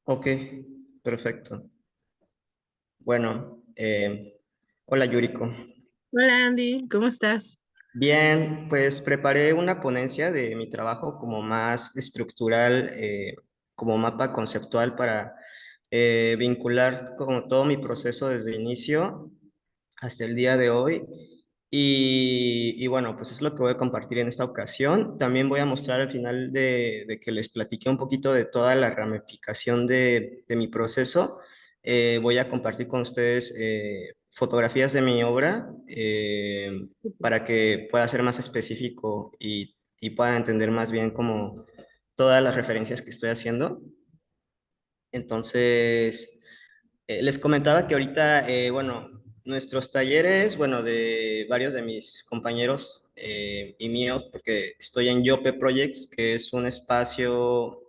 Ok, perfecto. Bueno, hola Yuriko. Hola Andy, ¿cómo estás? Bien, pues preparé una ponencia de mi trabajo como más estructural, como mapa conceptual para vincular como todo mi proceso desde inicio hasta el día de hoy. Y bueno, pues es lo que voy a compartir en esta ocasión. También voy a mostrar al final de que les platiqué un poquito de toda la ramificación de mi proceso. Voy a compartir con ustedes fotografías de mi obra para que pueda ser más específico y puedan entender más bien como todas las referencias que estoy haciendo. Entonces, les comentaba que ahorita, bueno, nuestros talleres, bueno, de varios de mis compañeros y mío, porque estoy en Yope Projects, que es un espacio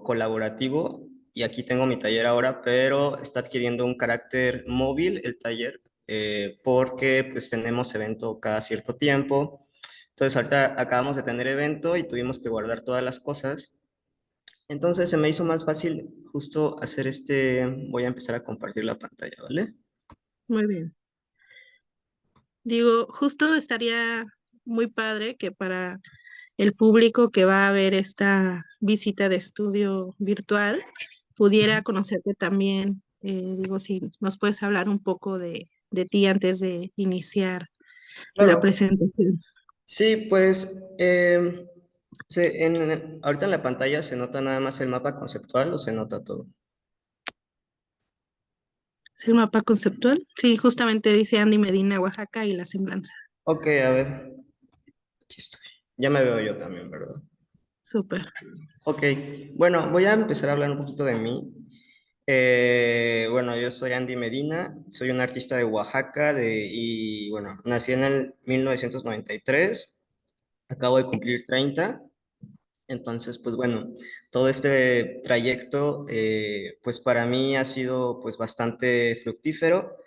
colaborativo y aquí tengo mi taller ahora, pero está adquiriendo un carácter móvil el taller porque pues tenemos evento cada cierto tiempo. Entonces ahorita acabamos de tener evento y tuvimos que guardar todas las cosas. Entonces se me hizo más fácil justo hacer voy a empezar a compartir la pantalla, ¿vale? Muy bien. Digo, justo estaría muy padre que para el público que va a ver esta visita de estudio virtual pudiera conocerte también. Digo, si nos puedes hablar un poco de ti antes de iniciar la Claro, presentación. sí, pues ahorita en la pantalla se nota nada más el mapa conceptual o se nota todo. ¿Es el mapa conceptual? Sí, justamente dice Andy Medina, Oaxaca y la semblanza. Ok, a ver, aquí estoy. Ya me veo yo también, ¿verdad? Súper. Ok, bueno, voy a empezar a hablar un poquito de mí. Bueno, yo soy Andy Medina, soy un artista de Oaxaca y bueno, nací en el 1993, acabo de cumplir 30. Entonces, pues bueno, todo este trayecto, pues para mí ha sido pues bastante fructífero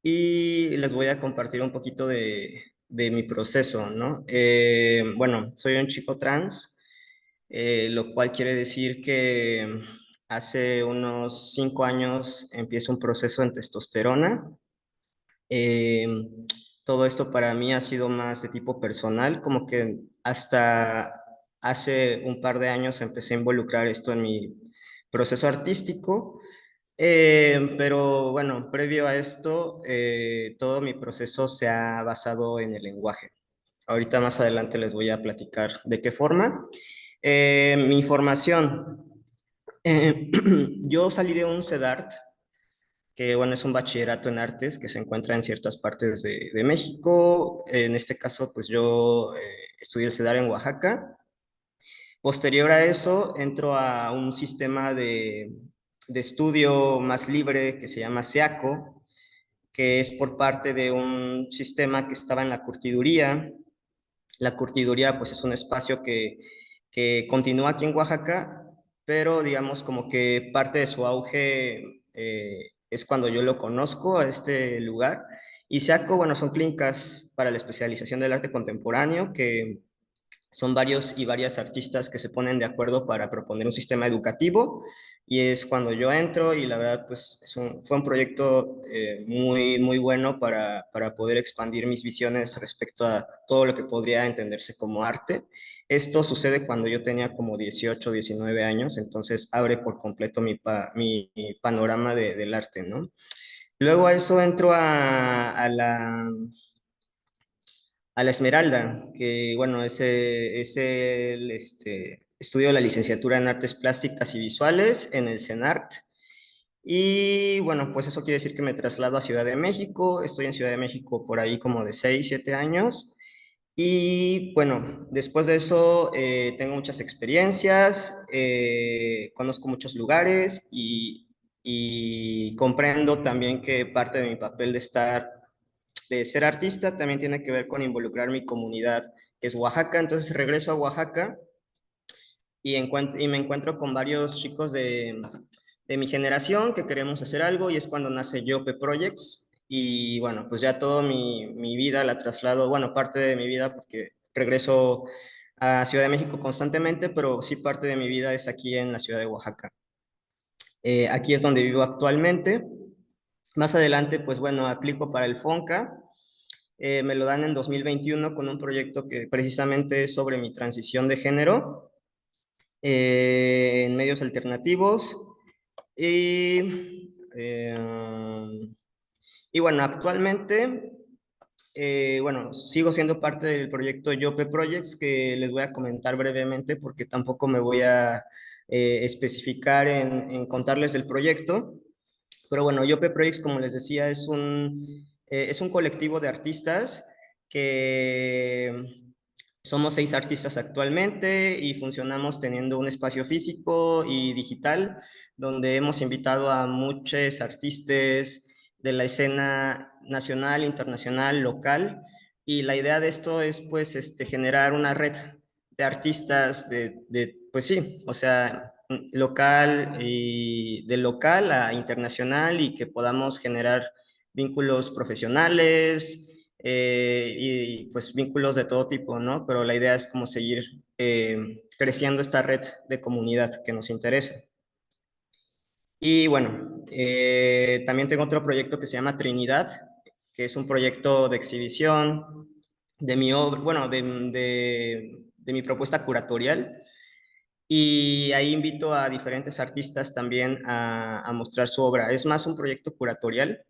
y les voy a compartir un poquito de mi proceso, ¿no? Bueno, soy un chico trans, lo cual quiere decir que hace unos 5 años empiezo un proceso en testosterona. Eh, Todo esto para mí ha sido más de tipo personal, como que hasta hace un par de años empecé a involucrar esto en mi proceso artístico, pero bueno, previo a esto, todo mi proceso se ha basado en el lenguaje. Ahorita más adelante les voy a platicar de qué forma. Mi formación. Yo salí de un CEDART, que bueno, es un bachillerato en artes que se encuentra en ciertas partes de México. En este caso, pues yo estudié el CEDAR en Oaxaca. Posterior a eso, entro a un sistema de estudio más libre que se llama SEACO, que es por parte de un sistema que estaba en la curtiduría. La curtiduría, pues es un espacio que continúa aquí en Oaxaca, pero digamos como que parte de su auge es cuando yo lo conozco a este lugar. Y SEACO, bueno, son clínicas para la especialización del arte contemporáneo que son varios y varias artistas que se ponen de acuerdo para proponer un sistema educativo y es cuando yo entro y la verdad pues fue un proyecto muy, muy bueno para poder expandir mis visiones respecto a todo lo que podría entenderse como arte. Esto sucede cuando yo tenía como 18 19 años, entonces abre por completo mi panorama del arte, ¿no? Luego a eso entro a la Esmeralda, que bueno, es el estudio de la licenciatura en Artes Plásticas y Visuales en el CENART. Y bueno, pues eso quiere decir que me traslado a Ciudad de México. Estoy en Ciudad de México por ahí como de 6 7 años. Y bueno, después de eso tengo muchas experiencias, conozco muchos lugares y comprendo también que parte de mi papel de ser artista también tiene que ver con involucrar mi comunidad, que es Oaxaca. Entonces regreso a Oaxaca y me encuentro con varios chicos de mi generación que queremos hacer algo y es cuando nace Yope Projects. Y bueno, pues ya toda mi vida la traslado, bueno, parte de mi vida porque regreso a Ciudad de México constantemente, pero sí parte de mi vida es aquí en la ciudad de Oaxaca. Aquí es donde vivo actualmente. Más adelante, pues bueno, aplico para el FONCA. Me lo dan en 2021 con un proyecto que precisamente es sobre mi transición de género en medios alternativos. Y, y bueno, actualmente, bueno, sigo siendo parte del proyecto Yope Projects, que les voy a comentar brevemente porque tampoco me voy a especificar en contarles el proyecto. Pero bueno, Yope Projects, como les decía, es un colectivo de artistas que somos 6 artistas actualmente y funcionamos teniendo un espacio físico y digital donde hemos invitado a muchos artistas de la escena nacional, internacional, local. Y la idea de esto es pues generar una red de artistas pues sí, o sea, local y de local a internacional y que podamos generar vínculos profesionales y pues vínculos de todo tipo, ¿no? Pero la idea es como seguir creciendo esta red de comunidad que nos interesa. Y bueno, también tengo otro proyecto que se llama Trinidad, que es un proyecto de exhibición de mi obra, bueno, de mi propuesta curatorial. Y ahí invito a diferentes artistas también a mostrar su obra. Es más un proyecto curatorial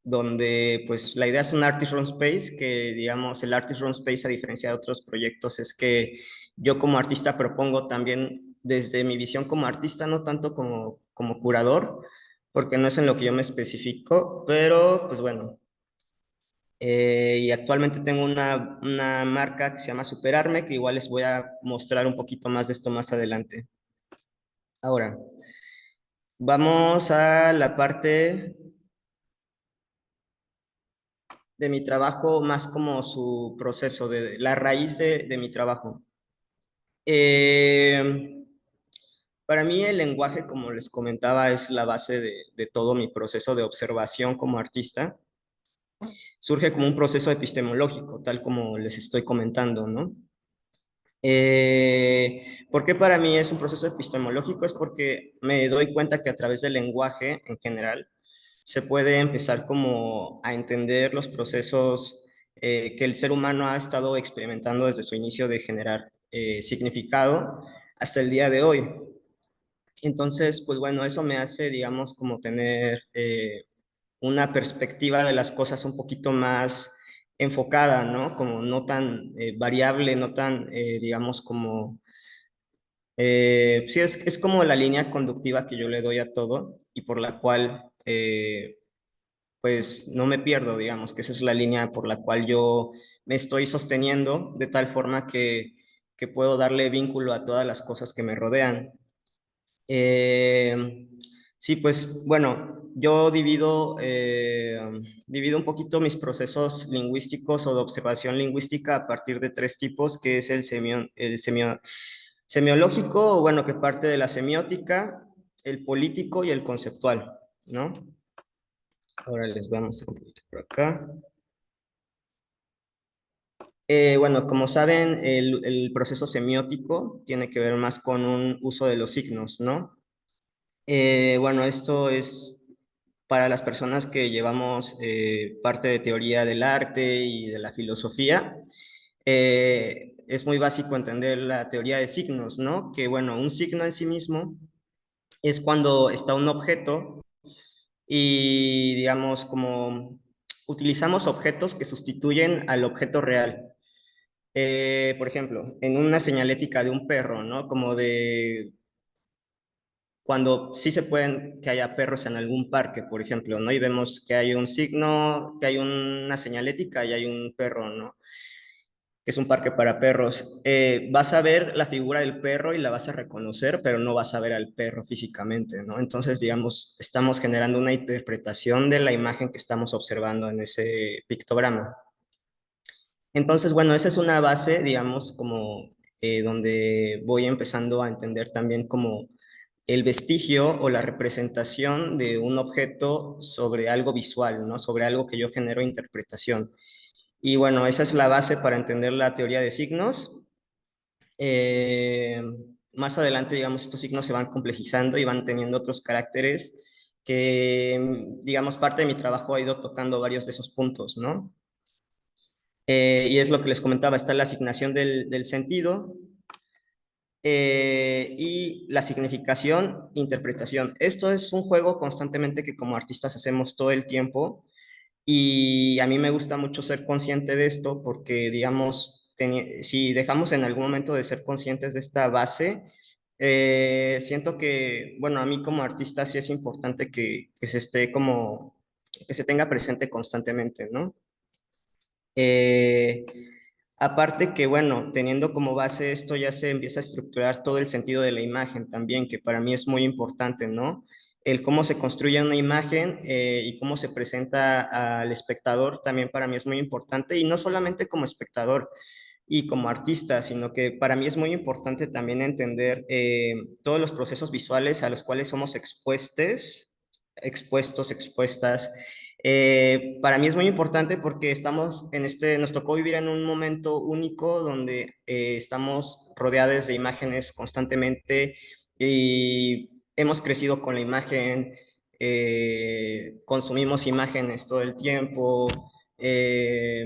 donde pues la idea es un Artist Room Space, que digamos el Artist Room Space a diferencia de otros proyectos es que yo como artista propongo también desde mi visión como artista, no tanto como curador, porque no es en lo que yo me especifico, pero pues bueno. Y actualmente tengo una marca que se llama Superarme, que igual les voy a mostrar un poquito más de esto más adelante. Ahora, vamos a la parte de mi trabajo, más como su proceso, de la raíz de mi trabajo. Eh, para mí el lenguaje, como les comentaba, es la base de todo mi proceso de observación como artista. Surge como un proceso epistemológico, tal como les estoy comentando, ¿no? ¿Por qué para mí es un proceso epistemológico? Es porque me doy cuenta que a través del lenguaje en general se puede empezar como a entender los procesos que el ser humano ha estado experimentando desde su inicio de generar significado hasta el día de hoy. Entonces, pues bueno, eso me hace, digamos, como tener una perspectiva de las cosas un poquito más enfocada, ¿no? Como no tan variable, no tan, digamos, como... sí, es como la línea conductiva que yo le doy a todo y por la cual, pues, no me pierdo, digamos, que esa es la línea por la cual yo me estoy sosteniendo de tal forma que puedo darle vínculo a todas las cosas que me rodean. Eh, sí, pues bueno, yo divido un poquito mis procesos lingüísticos o de observación lingüística a partir de 3 tipos, que es semiológico, bueno, que parte de la semiótica, el político y el conceptual, ¿no? Ahora les voy a mostrar un poquito por acá. Bueno, como saben, el proceso semiótico tiene que ver más con un uso de los signos, ¿no? Bueno, esto es para las personas que llevamos parte de teoría del arte y de la filosofía. Es muy básico entender la teoría de signos, ¿no? Que bueno, un signo en sí mismo es cuando está un objeto y digamos como utilizamos objetos que sustituyen al objeto real. Por ejemplo, en una señalética de un perro, ¿no? Como de cuando sí se pueden que haya perros en algún parque, por ejemplo, ¿no? Y vemos que hay un signo, que hay una señalética y hay un perro, ¿no? Que es un parque para perros. Vas a ver la figura del perro y la vas a reconocer, pero no vas a ver al perro físicamente, ¿no? Entonces, digamos, estamos generando una interpretación de la imagen que estamos observando en ese pictograma. Entonces, bueno, esa es una base, digamos, como donde voy empezando a entender también como el vestigio o la representación de un objeto sobre algo visual, ¿no? Sobre algo que yo genero interpretación. Y bueno, esa es la base para entender la teoría de signos. Eh, Más adelante, digamos, estos signos se van complejizando y van teniendo otros caracteres que, digamos, parte de mi trabajo ha ido tocando varios de esos puntos, ¿no? Y es lo que les comentaba, está la asignación del sentido, y la significación, interpretación. Esto es un juego constantemente que como artistas hacemos todo el tiempo y a mí me gusta mucho ser consciente de esto porque, digamos, si dejamos en algún momento de ser conscientes de esta base, siento que, bueno, a mí como artista sí es importante que se esté como, que se tenga presente constantemente, ¿no? Eh, Aparte que, bueno, teniendo como base esto, ya se empieza a estructurar todo el sentido de la imagen también, que para mí es muy importante, ¿no? El cómo se construye una imagen y cómo se presenta al espectador también para mí es muy importante, y no solamente como espectador y como artista, sino que para mí es muy importante también entender todos los procesos visuales a los cuales somos expuestas. Para mí es muy importante porque estamos en nos tocó vivir en un momento único donde estamos rodeados de imágenes constantemente y hemos crecido con la imagen, consumimos imágenes todo el tiempo, eh,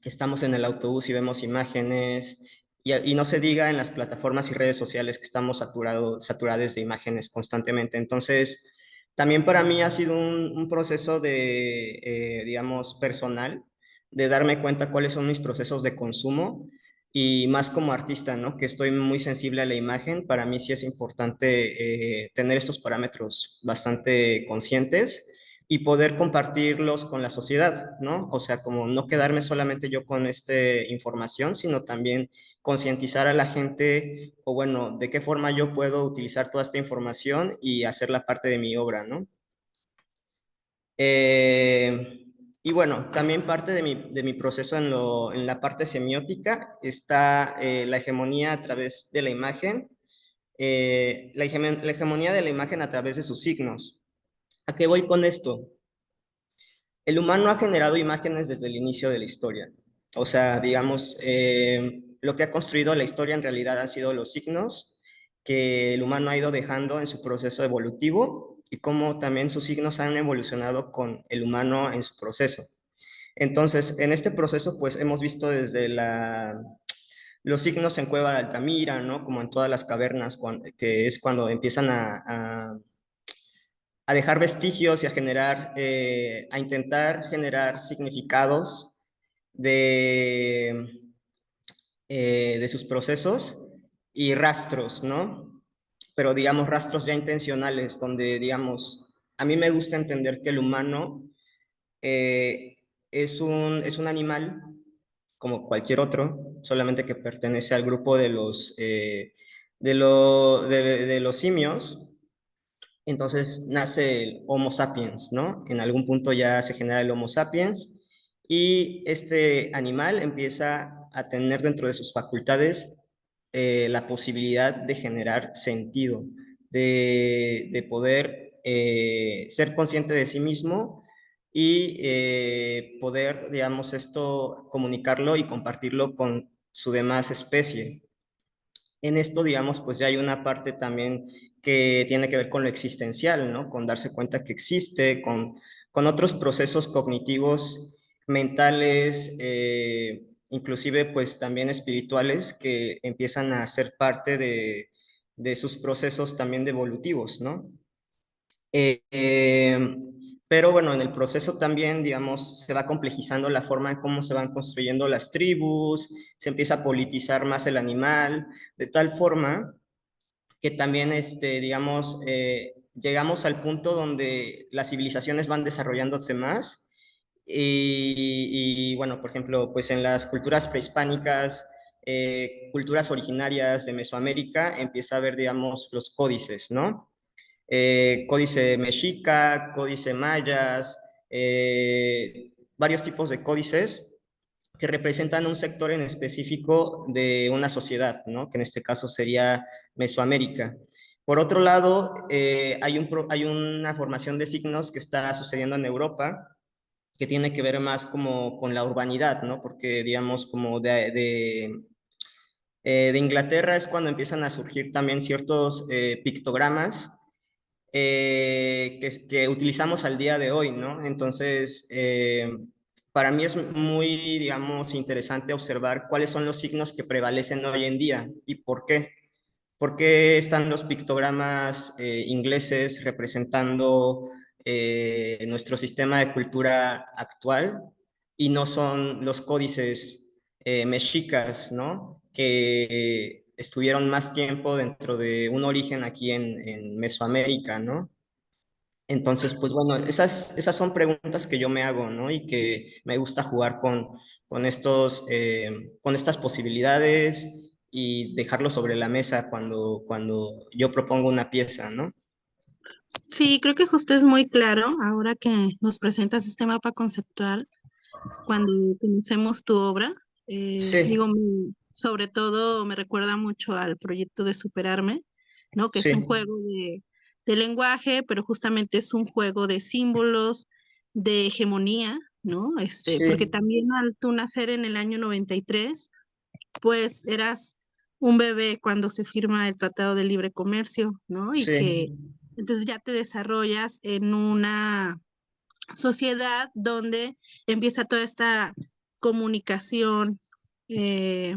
estamos en el autobús y vemos imágenes, y no se diga en las plataformas y redes sociales que estamos saturados de imágenes constantemente. Entonces, también para mí ha sido un proceso de, digamos, personal, de darme cuenta cuáles son mis procesos de consumo y más como artista, ¿no? Que estoy muy sensible a la imagen. Para mí sí es importante tener estos parámetros bastante conscientes y poder compartirlos con la sociedad, ¿no? O sea, como no quedarme solamente yo con esta información, sino también concientizar a la gente, o bueno, de qué forma yo puedo utilizar toda esta información y hacerla parte de mi obra, ¿no? Y bueno, también parte de mi proceso en la parte semiótica está la hegemonía a través de la imagen, la hegemonía de la imagen a través de sus signos. ¿A qué voy con esto? El humano ha generado imágenes desde el inicio de la historia. O sea, digamos, lo que ha construido la historia en realidad han sido los signos que el humano ha ido dejando en su proceso evolutivo y cómo también sus signos han evolucionado con el humano en su proceso. Entonces, en este proceso, pues hemos visto desde los signos en Cueva de Altamira, ¿no? Como en todas las cavernas, que es cuando empiezan a dejar vestigios y a generar, a intentar generar significados de, de sus procesos y rastros, ¿no? Pero digamos rastros ya intencionales, donde digamos, a mí me gusta entender que el humano eh, es un animal como cualquier otro, solamente que pertenece al grupo de de los simios. Entonces nace el Homo sapiens, ¿no? En algún punto ya se genera el Homo sapiens y este animal empieza a tener dentro de sus facultades la posibilidad de generar sentido, de poder ser consciente de sí mismo y poder, digamos, esto comunicarlo y compartirlo con su demás especie. En esto, digamos, pues ya hay una parte también que tiene que ver con lo existencial, ¿no? Con darse cuenta que existe, con otros procesos cognitivos, mentales, inclusive pues también espirituales que empiezan a ser parte de sus procesos también de evolutivos, ¿no? Eh, eh, pero bueno, en el proceso también, digamos, se va complejizando la forma en cómo se van construyendo las tribus, se empieza a politizar más el animal, de tal forma que también, digamos, llegamos al punto donde las civilizaciones van desarrollándose más bueno, por ejemplo, pues en las culturas prehispánicas, culturas originarias de Mesoamérica, empieza a haber, digamos, los códices, ¿no? Códice mexica, códice mayas, varios tipos de códices que representan un sector en específico de una sociedad, ¿no? Que en este caso sería Mesoamérica. Por otro lado, hay una formación de signos que está sucediendo en Europa, que tiene que ver más como con la urbanidad, ¿no? Porque, digamos, como De Inglaterra es cuando empiezan a surgir también ciertos pictogramas que utilizamos al día de hoy, ¿no? Entonces, para mí es muy, digamos, interesante observar cuáles son los signos que prevalecen hoy en día y por qué. ¿Por qué están los pictogramas ingleses representando nuestro sistema de cultura actual y no son los códices mexicas, ¿no? Que estuvieron más tiempo dentro de un origen aquí en Mesoamérica, ¿no? Entonces, pues bueno, esas son preguntas que yo me hago, ¿no? Y que me gusta jugar con estas posibilidades y dejarlo sobre la mesa cuando yo propongo una pieza, ¿no? Sí, creo que justo es muy claro ahora que nos presentas este mapa conceptual cuando conocemos tu obra. Sí, Sobre todo me recuerda mucho al proyecto de Superarme, ¿no? Que es un sí, juego de lenguaje, pero justamente es un juego de símbolos, de hegemonía, ¿no? Porque sí, también al tú nacer en el año 93 pues eras un bebé cuando se firma el Tratado de Libre Comercio, ¿no? Y que sí, entonces ya te desarrollas en una sociedad donde empieza toda esta comunicación eh,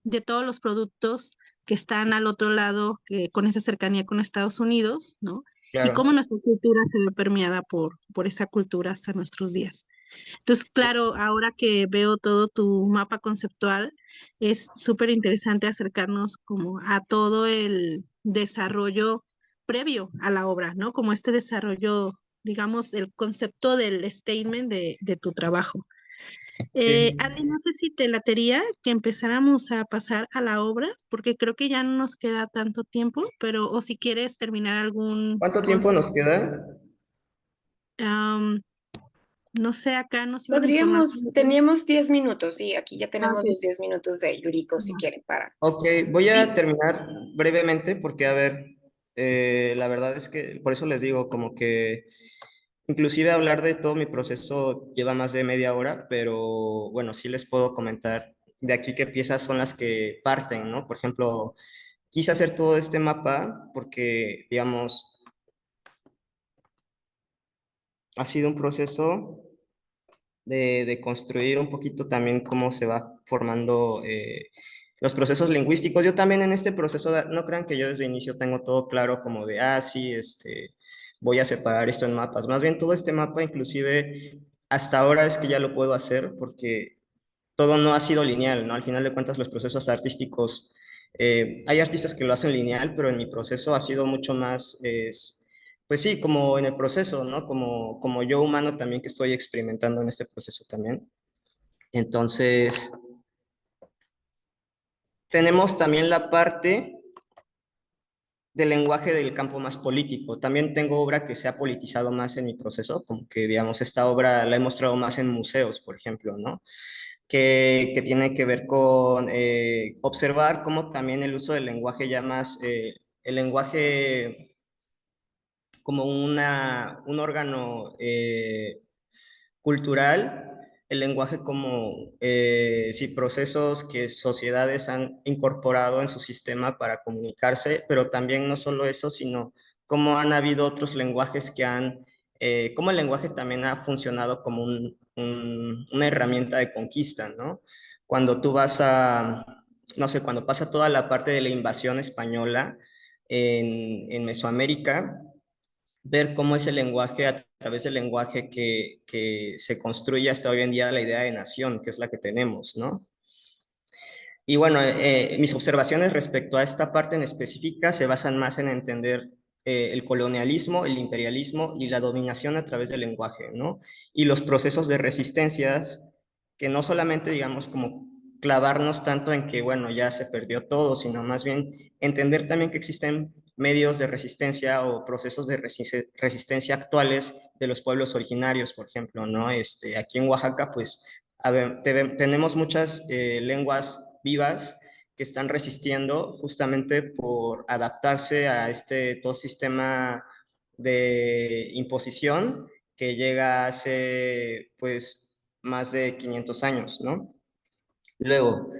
de todos los productos que están al otro lado, que, con esa cercanía con Estados Unidos, ¿no? Y cómo claro. nuestra cultura se ve permeada por esa cultura hasta nuestros días. Entonces, Sí, claro, ahora que veo todo tu mapa conceptual, es súper interesante acercarnos como a todo el desarrollo previo a la obra, ¿no? Como este desarrollo, digamos, el concepto del statement de tu trabajo. sí. Ale, no sé si te latería que empezáramos a pasar a la obra, porque creo que ya no nos queda tanto tiempo, pero o si quieres terminar algún ¿Cuánto tiempo consejo. nos queda? No sé, acá nos iban a informar. Teníamos 10 minutos y aquí ya Ah, tenemos ok. los 10 minutos de Yuriko si quieren para. Ok, voy a Sí, terminar brevemente porque, a ver, la verdad es que por eso les digo, como que inclusive hablar de todo mi proceso lleva más de media hora, pero bueno, sí les puedo comentar de aquí qué piezas son las que parten, ¿no? Por ejemplo, quise hacer todo este mapa porque, digamos, ha sido un proceso de construir un poquito también cómo se va formando los procesos lingüísticos. Yo también en este proceso, no crean que yo desde el inicio tengo todo claro como de, sí, voy a separar esto en mapas. Más bien todo este mapa, inclusive hasta ahora es que ya lo puedo hacer porque todo no ha sido lineal, ¿no? Al final de cuentas los procesos artísticos, hay artistas que lo hacen lineal, pero en mi proceso ha sido mucho más, pues sí, como en el proceso, ¿no? Como yo humano también que estoy experimentando en este proceso también. Entonces, tenemos también la parte del lenguaje del campo más político. También tengo obra que se ha politizado más en mi proceso, como que, digamos, esta obra la he mostrado más en museos, por ejemplo, ¿no? Que tiene que ver con observar cómo también el uso del lenguaje ya más, el lenguaje como un órgano cultural, el lenguaje como sí, procesos que sociedades han incorporado en su sistema para comunicarse, pero también no solo eso, sino cómo han habido otros lenguajes cómo el lenguaje también ha funcionado como una herramienta de conquista, ¿no? Cuando tú vas no sé, cuando pasa toda la parte de la invasión española en Mesoamérica, ver cómo es el lenguaje a través del lenguaje que se construye hasta hoy en día la idea de nación, que es la que tenemos, ¿no? Y bueno, mis observaciones respecto a esta parte en específica se basan más en entender el colonialismo, el imperialismo y la dominación a través del lenguaje, ¿no? Y los procesos de resistencias que no solamente, digamos, como clavarnos tanto en que, bueno, ya se perdió todo, sino más bien entender también que existen medios de resistencia o procesos de resistencia actuales de los pueblos originarios, por ejemplo, ¿no? Aquí en Oaxaca, pues a ver, tenemos muchas lenguas vivas que están resistiendo justamente por adaptarse a este todo sistema de imposición que llega hace pues más de 500 años, ¿no? Luego,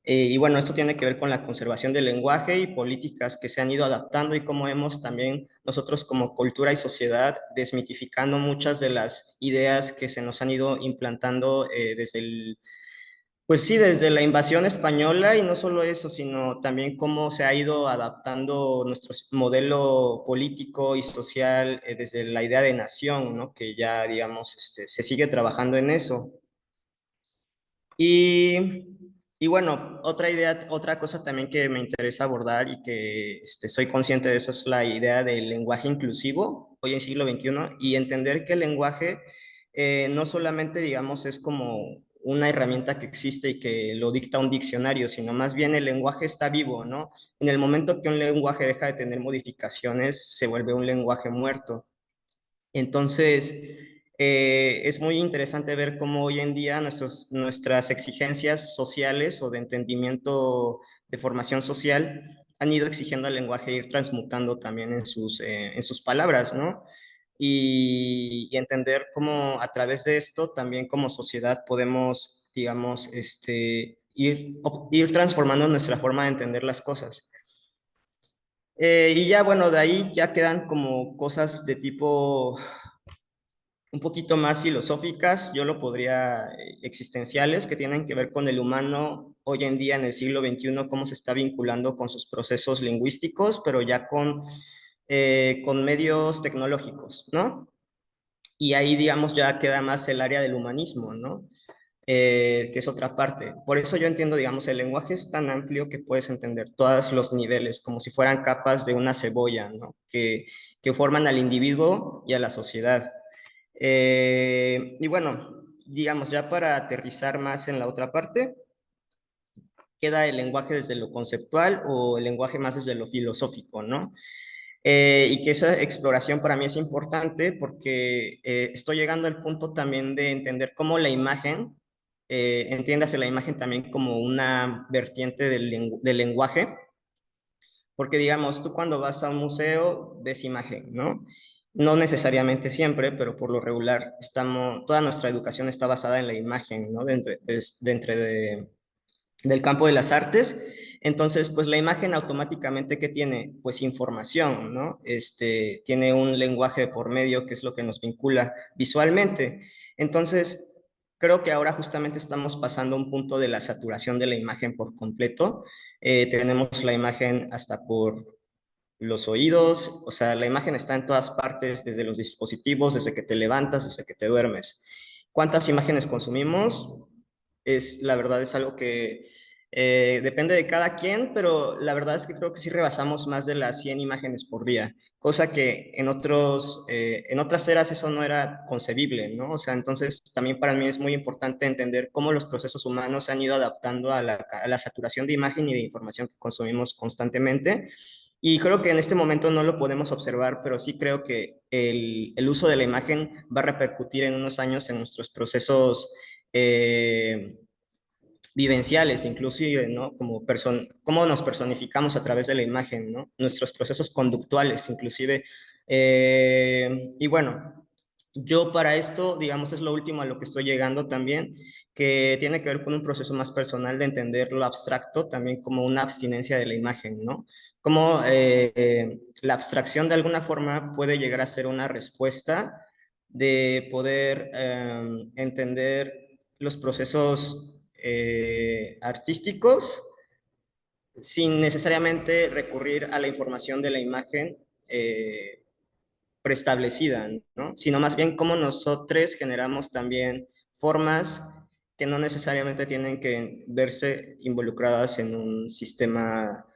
Y bueno, esto tiene que ver con la conservación del lenguaje y políticas que se han ido adaptando y cómo hemos también nosotros como cultura y sociedad desmitificando muchas de las ideas que se nos han ido implantando desde pues sí, desde la invasión española y no solo eso, sino también cómo se ha ido adaptando nuestro modelo político y social desde la idea de nación, ¿no? Que ya, digamos, se sigue trabajando en eso. Y, y bueno, otra idea, otra cosa también que me interesa abordar y que soy consciente de eso es la idea del lenguaje inclusivo hoy en siglo XXI y entender que el lenguaje no solamente, digamos, es como una herramienta que existe y que lo dicta un diccionario, sino más bien el lenguaje está vivo, ¿no? En el momento que un lenguaje deja de tener modificaciones, se vuelve un lenguaje muerto. Entonces, es muy interesante ver cómo hoy en día nuestras exigencias sociales o de entendimiento de formación social han ido exigiendo al lenguaje ir transmutando también en sus palabras, ¿no? Y entender cómo a través de esto también como sociedad podemos, digamos, ir transformando nuestra forma de entender las cosas. Y ya, bueno, de ahí ya quedan como cosas de tipo un poquito más filosóficas, yo lo podría, existenciales, que tienen que ver con el humano hoy en día en el siglo XXI, cómo se está vinculando con sus procesos lingüísticos, pero ya con medios tecnológicos, ¿no? Y ahí, digamos, ya queda más el área del humanismo, ¿no? Que es otra parte. Por eso yo entiendo, digamos, el lenguaje es tan amplio que puedes entender todos los niveles, como si fueran capas de una cebolla, ¿no? Que forman al individuo y a la sociedad. Y bueno, digamos, ya para aterrizar más en la otra parte, queda el lenguaje desde lo conceptual o el lenguaje más desde lo filosófico, ¿no? Y que esa exploración para mí es importante porque estoy llegando al punto también de entender cómo la imagen, entiéndase la imagen también como una vertiente del lenguaje, porque digamos, tú cuando vas a un museo ves imagen, ¿no? No necesariamente siempre, pero por lo regular toda nuestra educación está basada en la imagen, ¿no? Del campo de las artes. Entonces, pues la imagen automáticamente que tiene, pues información, ¿no? Tiene un lenguaje de por medio que es lo que nos vincula visualmente. Entonces, creo que ahora justamente estamos pasando a un punto de la saturación de la imagen por completo. Tenemos la imagen hasta por los oídos, o sea, la imagen está en todas partes, desde los dispositivos, desde que te levantas, desde que te duermes. ¿Cuántas imágenes consumimos? La verdad es algo que depende de cada quien, pero la verdad es que creo que sí rebasamos más de las 100 imágenes por día, cosa que en otras eras eso no era concebible, ¿no? O sea, entonces también para mí es muy importante entender cómo los procesos humanos se han ido adaptando a la saturación de imagen y de información que consumimos constantemente y creo que en este momento no lo podemos observar, pero sí creo que el uso de la imagen va a repercutir en unos años en nuestros procesos eh, vivenciales, inclusive, ¿no? Cómo nos personificamos a través de la imagen, ¿no? Nuestros procesos conductuales, inclusive. Y bueno, yo para esto, digamos, es lo último a lo que estoy llegando también, que tiene que ver con un proceso más personal de entender lo abstracto también como una abstinencia de la imagen, ¿no? Como la abstracción de alguna forma puede llegar a ser una respuesta de poder entender los procesos artísticos sin necesariamente recurrir a la información de la imagen preestablecida, ¿no? Sino más bien cómo nosotros generamos también formas que no necesariamente tienen que verse involucradas en un sistema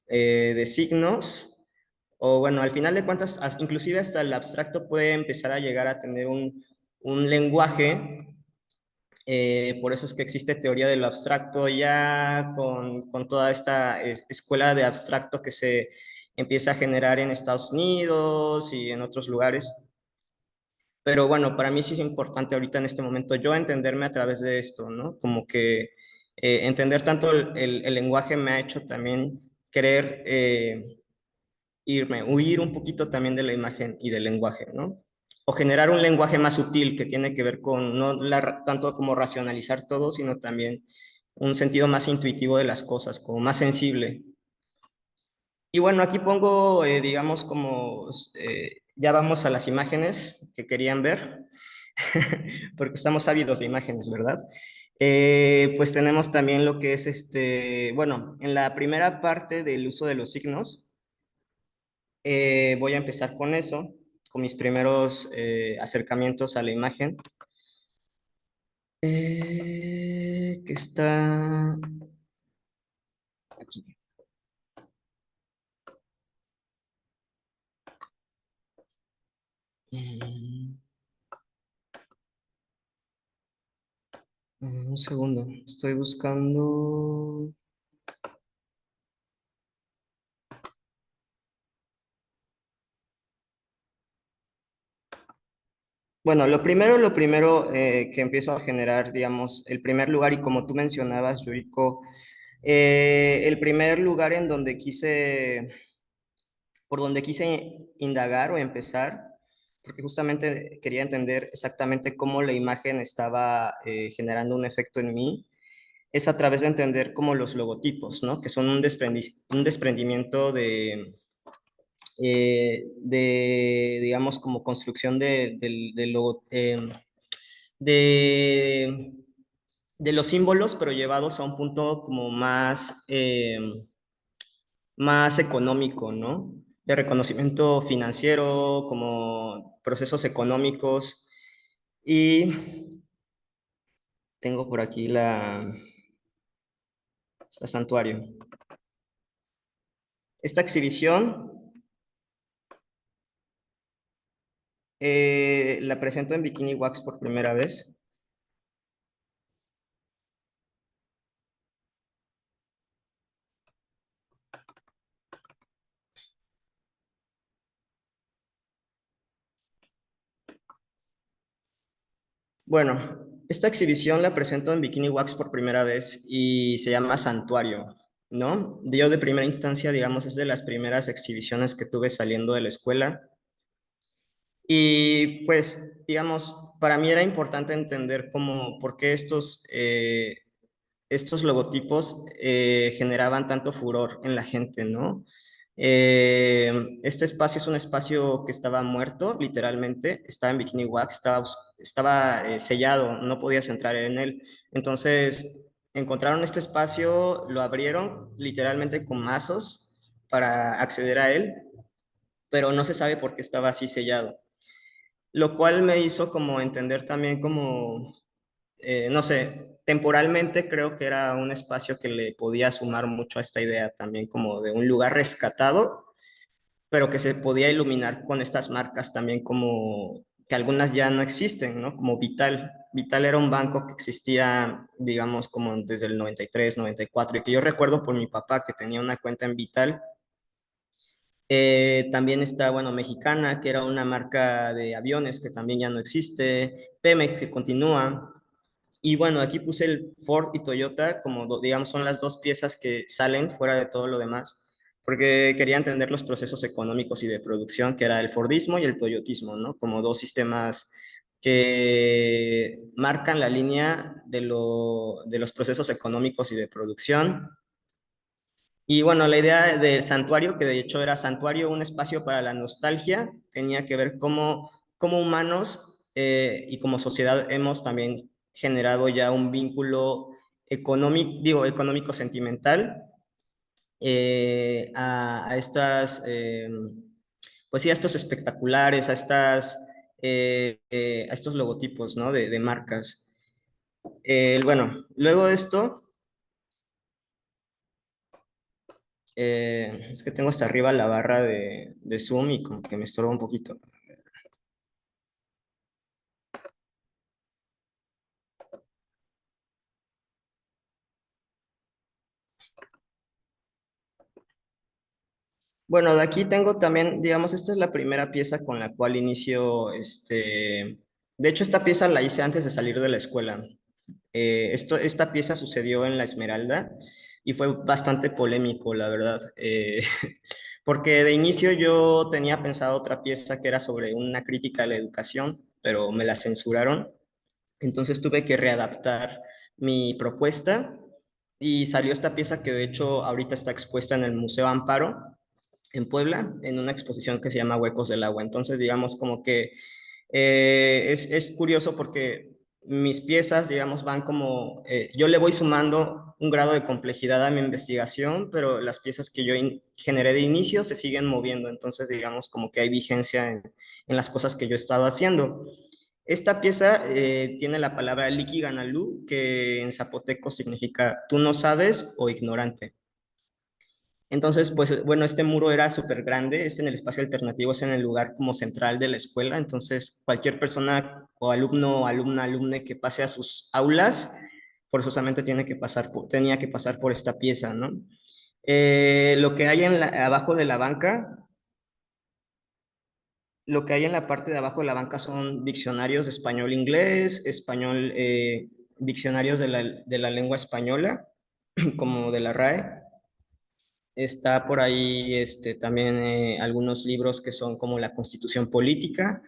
de signos, o bueno, al final de cuentas, inclusive hasta el abstracto puede empezar a llegar a tener un lenguaje. Por eso es que existe teoría de lo abstracto ya con toda esta escuela de abstracto que se empieza a generar en Estados Unidos y en otros lugares. Pero bueno, para mí sí es importante ahorita en este momento yo entenderme a través de esto, ¿no? Como que entender tanto el lenguaje me ha hecho también querer huir un poquito también de la imagen y del lenguaje, ¿no? O generar un lenguaje más sutil que tiene que ver con no tanto como racionalizar todo, sino también un sentido más intuitivo de las cosas, como más sensible. Y bueno, aquí pongo, digamos, como ya vamos a las imágenes que querían ver, porque estamos ávidos de imágenes, ¿verdad? Pues tenemos también lo que es bueno, en la primera parte del uso de los signos, voy a empezar con eso, con mis primeros acercamientos a la imagen, que está aquí. Mm, un segundo, estoy buscando. Bueno, lo primero que empiezo a generar, digamos, el primer lugar, y como tú mencionabas, Yuriko, el primer lugar en donde por donde quise indagar o empezar, porque justamente quería entender exactamente cómo la imagen estaba generando un efecto en mí, es a través de entender como los logotipos, ¿no? Que son un desprendimiento digamos, como construcción del logo, de, de los símbolos, pero llevados a un punto como más económico, ¿no? De reconocimiento financiero, como procesos económicos. Y tengo por aquí este santuario. Esta exhibición la presento en Bikini Wax por primera vez. Bueno, esta exhibición la presento en Bikini Wax por primera vez y se llama Santuario, ¿no? Yo de primera instancia, digamos, es de las primeras exhibiciones que tuve saliendo de la escuela. Y pues, digamos, para mí era importante entender cómo, por qué estos logotipos generaban tanto furor en la gente, ¿no? Este espacio es un espacio que estaba muerto, literalmente, estaba en Bikini Wax, estaba sellado, no podías entrar en él. Entonces, encontraron este espacio, lo abrieron literalmente con mazos para acceder a él, pero no se sabe por qué estaba así sellado, lo cual me hizo como entender también como no sé, temporalmente creo que era un espacio que le podía sumar mucho a esta idea también como de un lugar rescatado, pero que se podía iluminar con estas marcas también como que algunas ya no existen, ¿no? Como Vital. Vital era un banco que existía, digamos, como desde el 93, 94, y que yo recuerdo por mi papá que tenía una cuenta en Vital. También está, bueno, Mexicana, que era una marca de aviones que también ya no existe. Pemex, que continúa. Y bueno, aquí puse el Ford y Toyota como, digamos, son las dos piezas que salen fuera de todo lo demás, porque quería entender los procesos económicos y de producción, que era el Fordismo y el Toyotismo, ¿no? Como dos sistemas que marcan la línea de los procesos económicos y de producción. Y bueno, la idea del santuario, que de hecho era santuario, un espacio para la nostalgia, tenía que ver cómo humanos y como sociedad hemos también generado ya un vínculo económico, digo, económico sentimental a estas, pues sí, a estos espectaculares, a estos logotipos, ¿no? De marcas. Bueno, luego de esto, es que tengo hasta arriba la barra de Zoom y como que me estorba un poquito. Bueno, de aquí tengo también, digamos, esta es la primera pieza con la cual inicio, de hecho, esta pieza la hice antes de salir de la escuela. Esta pieza sucedió en La Esmeralda y fue bastante polémico, la verdad, porque de inicio yo tenía pensado otra pieza que era sobre una crítica a la educación, pero me la censuraron. Entonces tuve que readaptar mi propuesta y salió esta pieza que de hecho ahorita está expuesta en el Museo Amparo en Puebla, en una exposición que se llama Huecos del Agua. Entonces, digamos como que es curioso porque mis piezas, digamos, van como, yo le voy sumando un grado de complejidad a mi investigación, pero las piezas que yo generé de inicio se siguen moviendo, entonces, digamos, como que hay vigencia en las cosas que yo he estado haciendo. Esta pieza tiene la palabra Likiganalú, que en zapoteco significa tú no sabes o ignorante. Entonces, pues bueno, este muro era súper grande, es en el espacio alternativo, es en el lugar como central de la escuela, entonces cualquier persona o alumno, alumna, alumne que pase a sus aulas, forzosamente tenía que pasar por esta pieza, ¿no? Lo que hay abajo de la banca, lo que hay en la parte de abajo de la banca son diccionarios de español-inglés, español, diccionarios de la lengua española, como de la RAE. Está por ahí también algunos libros que son como la Constitución Política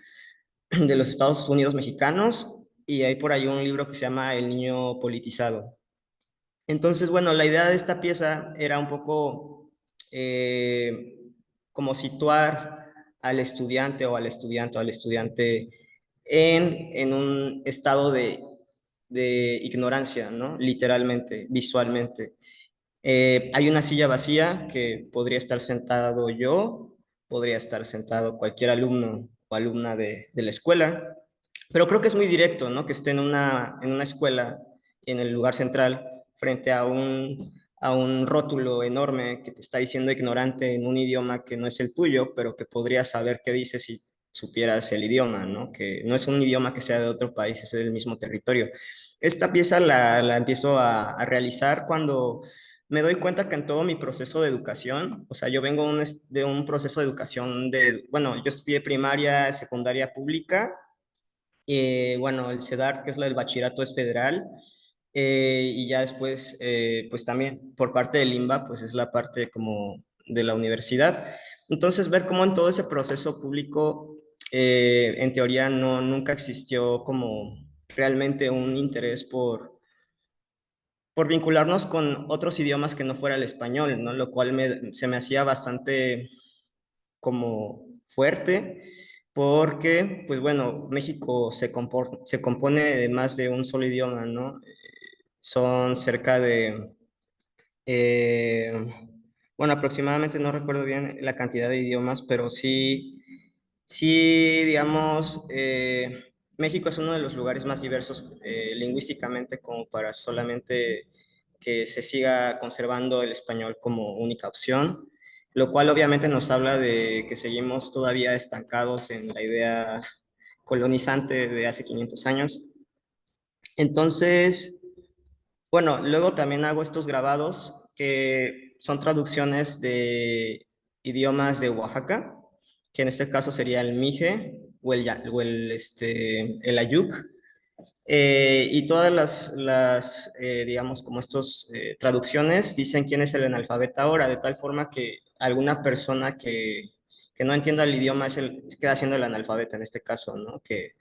de los Estados Unidos Mexicanos y hay por ahí un libro que se llama El Niño Politizado. Entonces, bueno, la idea de esta pieza era un poco eh, como situar al estudiante o al estudiante en un estado de ignorancia, ¿no? Literalmente, visualmente. Hay una silla vacía que podría estar sentado yo, podría estar sentado cualquier alumno o alumna de la escuela, pero creo que es muy directo, ¿no? Que esté en una escuela, en el lugar central, frente a un rótulo enorme que te está diciendo ignorante en un idioma que no es el tuyo, pero que podrías saber qué dice si supieras el idioma, ¿no? Que no es un idioma que sea de otro país, es del mismo territorio. Esta pieza la empiezo a realizar cuando me doy cuenta que en todo mi proceso de educación, o sea, yo vengo de un proceso de educación bueno, yo estudié primaria, secundaria pública, bueno, el CEDART, que es el bachillerato, es federal, y ya después, pues también por parte del IMBA, pues es la parte como de la universidad. Entonces, ver cómo en todo ese proceso público, en teoría, nunca existió como realmente un interés por vincularnos con otros idiomas que no fuera el español, ¿no? Lo cual se me hacía bastante como fuerte, porque, pues bueno, México se compone de más de un solo idioma, ¿no? Son cerca de, eh, bueno, aproximadamente no recuerdo bien la cantidad de idiomas, pero sí, digamos, México es uno de los lugares más diversos lingüísticamente como para solamente que se siga conservando el español como única opción, lo cual obviamente nos habla de que seguimos todavía estancados en la idea colonizante de hace 500 años. Entonces, bueno, luego también hago estos grabados que son traducciones de idiomas de Oaxaca, que en este caso sería el mije el ayuk, y todas digamos, como estos traducciones dicen quién es el analfabeta ahora, de tal forma que alguna persona que no entienda el idioma queda siendo el analfabeta en este caso, ¿no? Que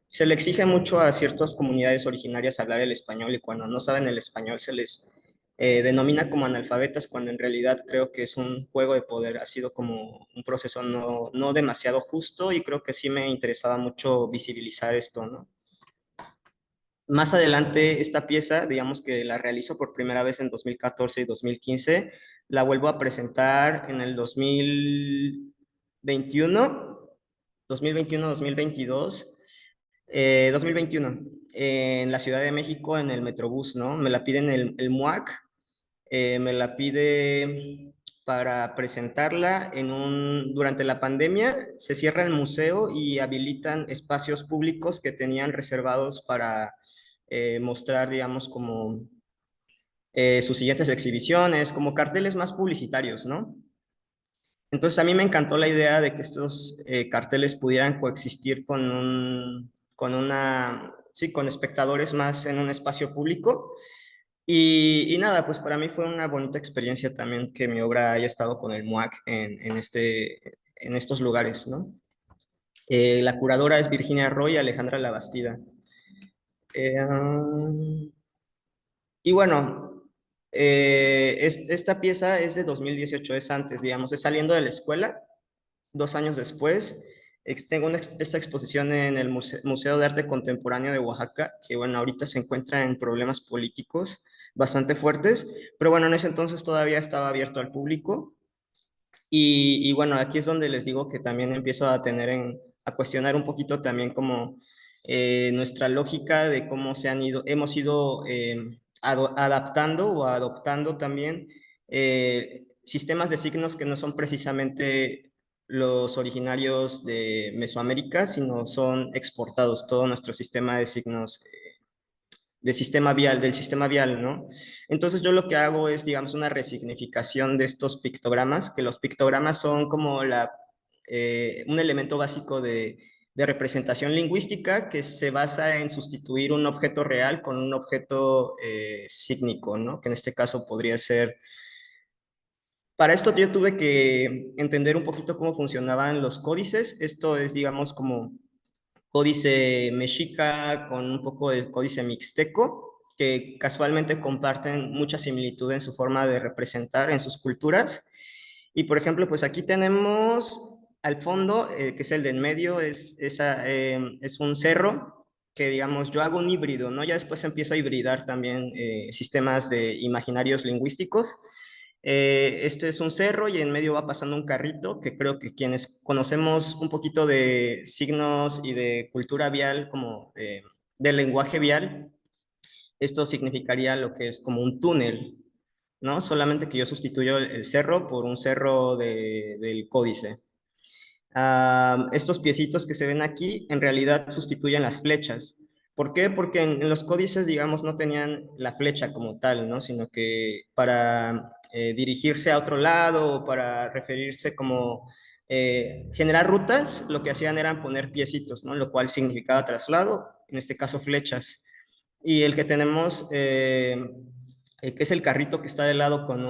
se le exige mucho a ciertas comunidades originarias hablar el español y cuando no saben el español se les denomina como analfabetas cuando en realidad creo que es un juego de poder, ha sido como un proceso no demasiado justo y creo que sí me interesaba mucho visibilizar esto, ¿no? Más adelante esta pieza, digamos que la realizo por primera vez en 2014 y 2015, la vuelvo a presentar en el 2021, 2021, en la Ciudad de México, en el Metrobús, ¿no? Me la piden el MUAC, me la pide para presentarla durante la pandemia, se cierra el museo y habilitan espacios públicos que tenían reservados para mostrar, digamos, como sus siguientes exhibiciones, como carteles más publicitarios, ¿no? Entonces a mí me encantó la idea de que estos carteles pudieran coexistir sí, con espectadores más en un espacio público. Y nada, pues para mí fue una bonita experiencia también que mi obra haya estado con el MUAC en estos lugares, ¿no? La curadora es Virginia Roy y Alejandra Labastida. Y bueno, Esta pieza es de 2018, es antes, digamos, es saliendo de la escuela, 2 años después. Tengo esta exposición en el Museo de Arte Contemporáneo de Oaxaca, que bueno, ahorita se encuentra en problemas políticos bastante fuertes, pero bueno, en ese entonces todavía estaba abierto al público. Y bueno, aquí es donde les digo que también empiezo a a cuestionar un poquito también como nuestra lógica de cómo hemos ido adaptando o adoptando también sistemas de signos que no son precisamente los originarios de Mesoamérica, sino son exportados, todo nuestro sistema de signos del sistema vial, ¿no? Entonces yo lo que hago es, digamos, una resignificación de estos pictogramas, que los pictogramas son como un elemento básico de representación lingüística que se basa en sustituir un objeto real con un objeto sígnico, ¿no? Que en este caso podría ser... Para esto yo tuve que entender un poquito cómo funcionaban los códices. Esto es, digamos, como códice mexica con un poco de códice mixteco, que casualmente comparten mucha similitud en su forma de representar en sus culturas. Y por ejemplo, pues aquí tenemos al fondo, que es el de en medio, es un cerro que digamos, yo hago un híbrido, ¿no? Ya después empiezo a hibridar también sistemas de imaginarios lingüísticos. Este es un cerro y en medio va pasando un carrito que creo que quienes conocemos un poquito de signos y de cultura vial, como de lenguaje vial, esto significaría lo que es como un túnel, ¿no? Solamente que yo sustituyo el cerro por un cerro del códice. Estos piecitos que se ven aquí en realidad sustituyen las flechas. ¿Por qué? Porque en los códices, digamos, no tenían la flecha como tal, ¿no? Sino que para dirigirse a otro lado o para referirse como generar rutas, lo que hacían era poner piecitos, ¿no? Lo cual significaba traslado, en este caso flechas. Y el que tenemos, que es el carrito que está de lado con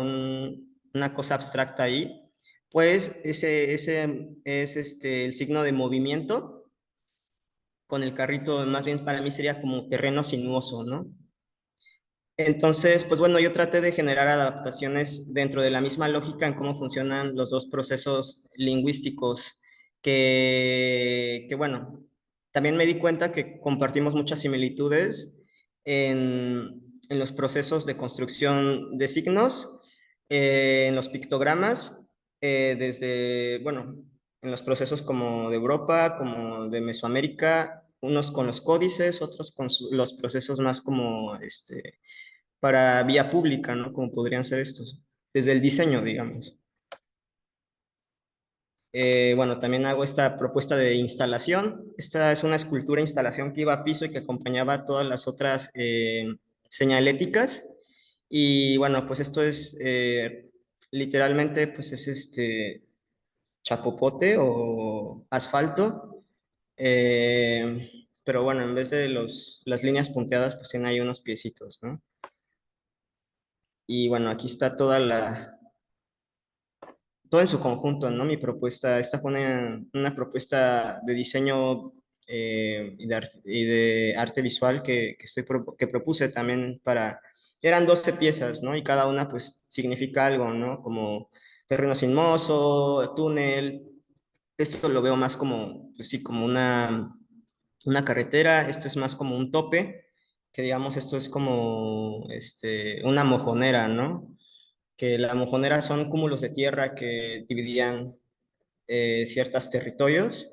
una cosa abstracta ahí, pues ese es el signo de movimiento. Con el carrito, más bien para mí sería como terreno sinuoso, ¿no? Entonces, pues bueno, yo traté de generar adaptaciones dentro de la misma lógica en cómo funcionan los dos procesos lingüísticos, que bueno, también me di cuenta que compartimos muchas similitudes en los procesos de construcción de signos, en los pictogramas, bueno, en los procesos como de Europa, como de Mesoamérica, unos con los códices, otros con los procesos más como para vía pública, ¿no? Como podrían ser estos, desde el diseño, digamos. Bueno, también hago esta propuesta de instalación. Esta es una escultura instalación que iba a piso y que acompañaba todas las otras señaléticas. Y bueno, pues esto es literalmente, pues es chapopote o asfalto. Pero bueno, en vez de las líneas punteadas, pues tiene ahí unos piecitos, ¿no? Y bueno, aquí está todo en su conjunto, ¿no? Mi propuesta, esta fue una propuesta de diseño y de arte visual que propuse también eran 12 piezas, ¿no? Y cada una pues significa algo, ¿no? Como terreno sinuoso, túnel. Esto lo veo más como, pues sí, como una carretera. Esto es más como un tope, que digamos, esto es como una mojonera, ¿no? Que la mojonera son cúmulos de tierra que dividían ciertos territorios.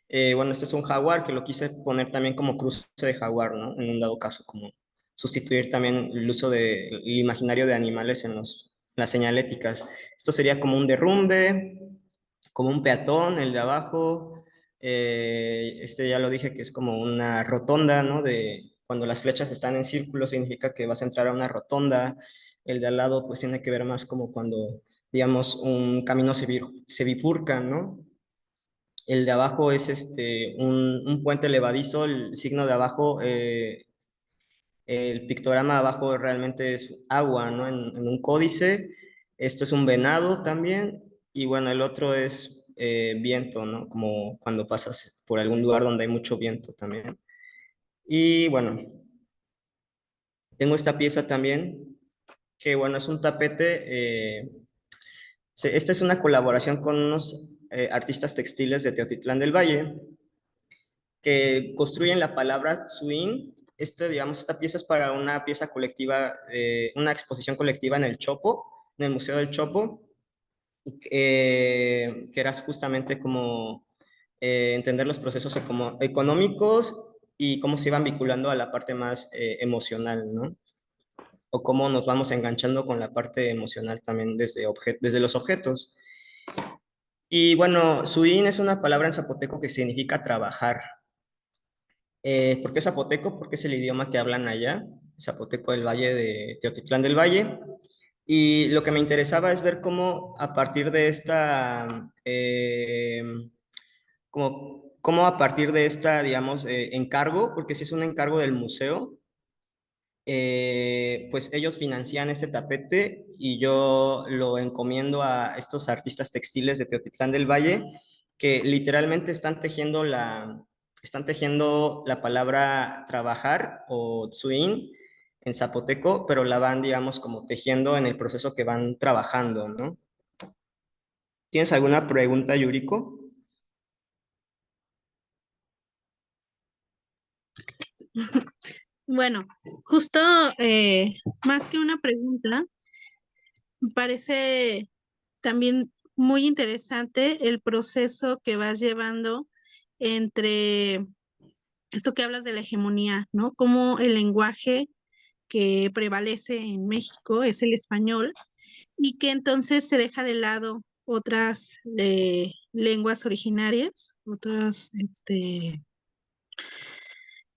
Bueno, este es un jaguar que lo quise poner también como cruce de jaguar, ¿no? En un dado caso, como sustituir también el uso del imaginario de animales en las señaléticas. Esto sería como un derrumbe, como un peatón, el de abajo. Este ya lo dije que es como una rotonda, ¿no? De cuando las flechas están en círculo significa que vas a entrar a una rotonda. El de al lado pues tiene que ver más como cuando, digamos, un camino se bifurca, ¿no? El de abajo es un puente levadizo, el signo de abajo, el pictograma de abajo realmente es agua, ¿no? En un códice. Esto es un venado también. Y bueno, el otro es viento, ¿no? Como cuando pasas por algún lugar donde hay mucho viento también. Y bueno, tengo esta pieza también que bueno, es un tapete, esta es una colaboración con unos artistas textiles de Teotitlán del Valle, que construyen la palabra swing. Digamos, esta pieza es para una pieza colectiva, una exposición colectiva en el Chopo, en el Museo del Chopo, que era justamente como entender los procesos económicos y cómo se iban vinculando a la parte más emocional, ¿no? O cómo nos vamos enganchando con la parte emocional también desde los objetos. Y bueno, suín es una palabra en zapoteco que significa trabajar. ¿Por qué zapoteco? Porque es el idioma que hablan allá, zapoteco del Valle de Teotitlán del Valle. Y lo que me interesaba es ver cómo a partir de cómo a partir de digamos, encargo, porque si es un encargo del museo, pues ellos financian este tapete y yo lo encomiendo a estos artistas textiles de Teotitlán del Valle que literalmente están tejiendo la palabra trabajar o tsuin en zapoteco, pero la van, digamos, como tejiendo en el proceso que van trabajando, ¿no? ¿Tienes alguna pregunta, Yuriko? Bueno, justo más que una pregunta, me parece también muy interesante el proceso que vas llevando entre esto que hablas de la hegemonía, ¿no? Cómo el lenguaje que prevalece en México es el español y que entonces se deja de lado otras lenguas originarias, otras,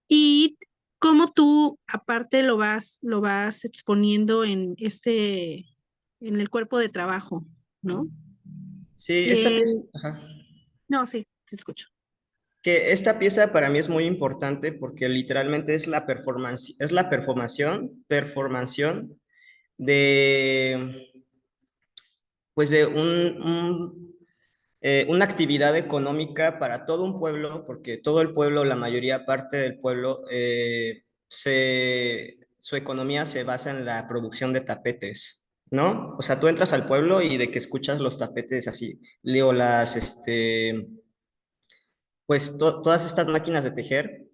y cómo tú aparte lo vas exponiendo en en el cuerpo de trabajo, ¿no? Sí, esta Que, pieza, ajá. no, sí, te escucho. Que esta pieza para mí es muy importante porque literalmente es la performación de, pues de una actividad económica para todo un pueblo, porque todo el pueblo, la mayoría parte del pueblo, su economía se basa en la producción de tapetes, ¿no? O sea, tú entras al pueblo y de que escuchas los tapetes así, leo pues todas estas máquinas de tejer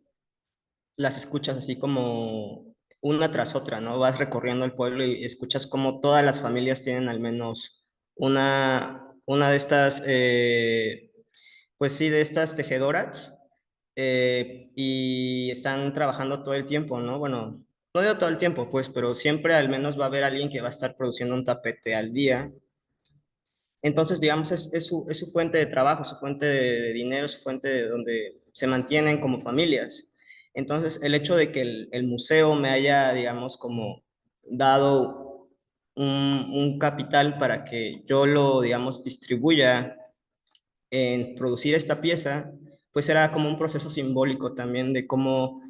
las escuchas así como una tras otra, ¿no? Vas recorriendo el pueblo y escuchas como todas las familias tienen al menos una de estas, pues sí, de estas tejedoras y están trabajando todo el tiempo, ¿no? Bueno, no digo todo el tiempo, pues, pero siempre al menos va a haber alguien que va a estar produciendo un tapete al día. Entonces, digamos, es su fuente de trabajo, su fuente de dinero, su fuente de donde se mantienen como familias. Entonces, el hecho de que el museo me haya, digamos, como dado un capital para que yo lo, digamos, distribuya en producir esta pieza, pues era como un proceso simbólico también de cómo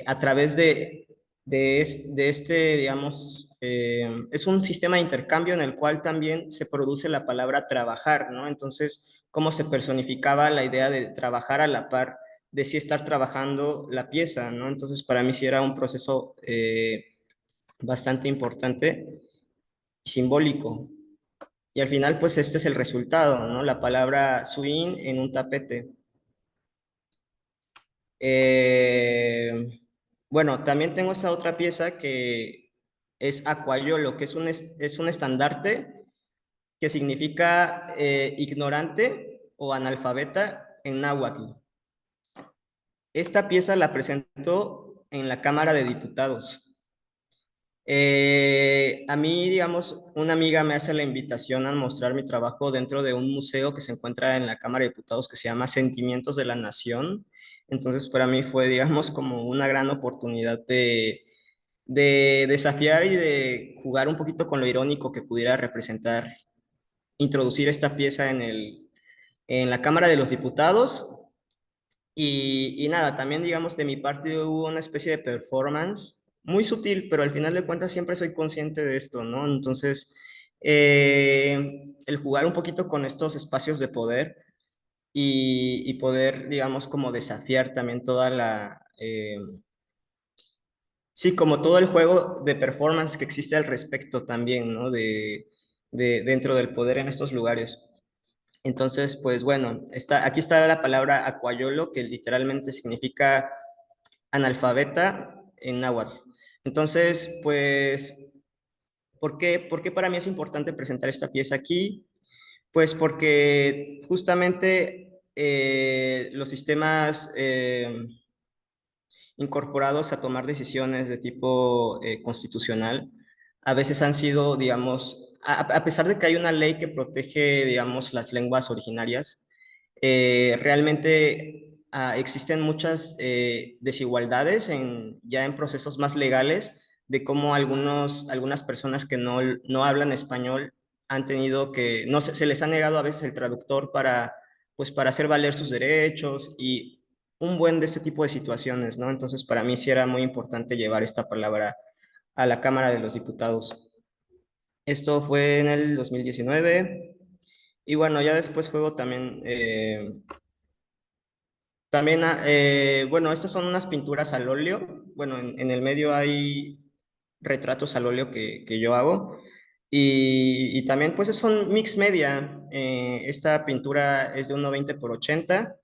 a través de este, digamos, es un sistema de intercambio en el cual también se produce la palabra trabajar, ¿no? Entonces, cómo se personificaba la idea de trabajar a la par de sí estar trabajando la pieza, ¿no? Entonces, para mí sí era un proceso bastante importante y simbólico. Y al final, pues este es el resultado, ¿no? La palabra swing en un tapete. Eh, bueno, también tengo esta otra pieza que es Aquayolo, que es un estandarte que significa ignorante o analfabeta en náhuatl. Esta pieza la presentó en la Cámara de Diputados. A mí, digamos, una amiga me hace la invitación a mostrar mi trabajo dentro de un museo que se encuentra en la Cámara de Diputados que se llama Sentimientos de la Nación. Entonces, para mí fue, digamos, como una gran oportunidad de desafiar y de jugar un poquito con lo irónico que pudiera representar, introducir esta pieza en la Cámara de los Diputados y nada, también digamos de mi parte hubo una especie de performance muy sutil, pero al final de cuentas siempre soy consciente de esto, ¿no? Entonces, el jugar un poquito con estos espacios de poder y poder, digamos, como desafiar también sí, como todo el juego de performance que existe al respecto también, ¿no? Dentro del poder en estos lugares. Entonces, pues bueno, aquí está la palabra acuayolo, que literalmente significa analfabeta en náhuatl. Entonces, pues, ¿por qué para mí es importante presentar esta pieza aquí? Pues porque justamente los sistemas incorporados a tomar decisiones de tipo constitucional a veces han sido, digamos, a pesar de que hay una ley que protege, digamos, las lenguas originarias, realmente existen muchas desigualdades ya en procesos más legales de cómo algunas personas que no hablan español han tenido que, no se les ha negado a veces el traductor pues para hacer valer sus derechos y un buen de este tipo de situaciones, ¿no? Entonces, para mí sí era muy importante llevar esta palabra a la Cámara de los Diputados. Esto fue en el 2019 y bueno, ya después juego también, bueno, estas son unas pinturas al óleo. Bueno, en el medio hay retratos al óleo que yo hago. Y también pues es un mix media. Esta pintura es de 1,20 por 80